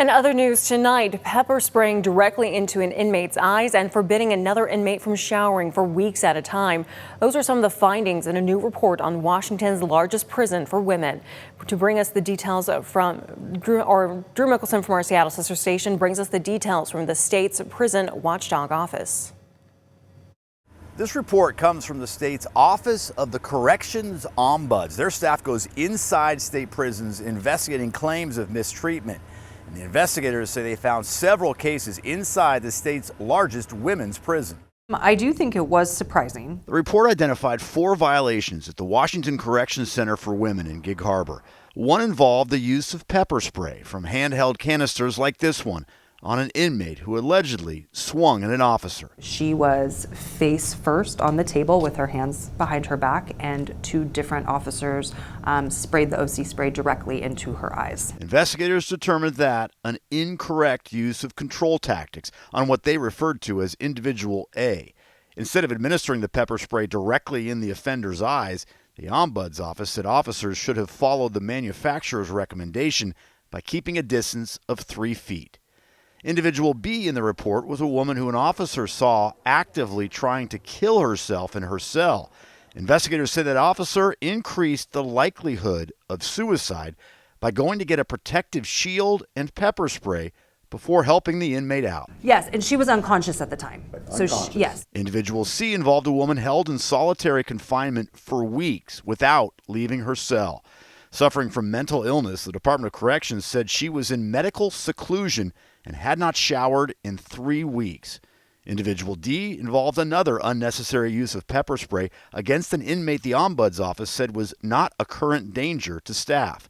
In other news tonight, pepper spraying directly into an inmate's eyes and forbidding another inmate from showering for weeks at a time. Those are some of the findings in a new report on Washington's largest prison for women. To bring us the details from Drew Mickelson from our Seattle sister station brings us the details from the state's prison watchdog office. This report comes from the state's Office of the Corrections Ombuds. Their staff goes inside state prisons investigating claims of mistreatment. And the investigators say they found several cases inside the state's largest women's prison. I do think it was surprising. The report identified 4 violations at the Washington Corrections Center for Women in Gig Harbor. One involved the use of pepper spray from handheld canisters like this one on an inmate who allegedly swung at an officer. She was face first on the table with her hands behind her back, and 2 different officers sprayed the OC spray directly into her eyes. Investigators determined that an incorrect use of control tactics on what they referred to as Individual A. Instead of administering the pepper spray directly in the offender's eyes, the Ombuds office said officers should have followed the manufacturer's recommendation by keeping a distance of 3 feet. Individual B in the report was a woman who an officer saw actively trying to kill herself in her cell. Investigators said that officer increased the likelihood of suicide by going to get a protective shield and pepper spray before helping the inmate out. Yes, and she was unconscious at the time. Yes. Individual C involved a woman held in solitary confinement for weeks without leaving her cell. Suffering from mental illness, the Department of Corrections said she was in medical seclusion and had not showered in 3 weeks. Individual D involved another unnecessary use of pepper spray against an inmate the Ombuds office said was not a current danger to staff.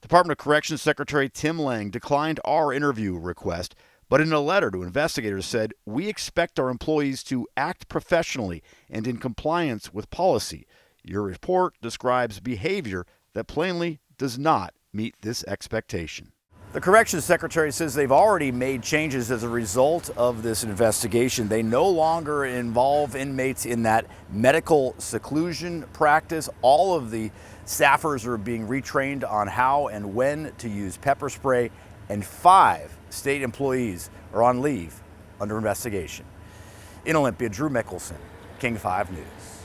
Department of Corrections Secretary Tim Lang declined our interview request, but in a letter to investigators said, "We expect our employees to act professionally and in compliance with policy. Your report describes behavior that plainly does not meet this expectation." The Corrections Secretary says they've already made changes as a result of this investigation. They no longer involve inmates in that medical seclusion practice. All of the staffers are being retrained on how and when to use pepper spray, and 5 state employees are on leave under investigation. In Olympia, Drew Mickelson, King 5 News.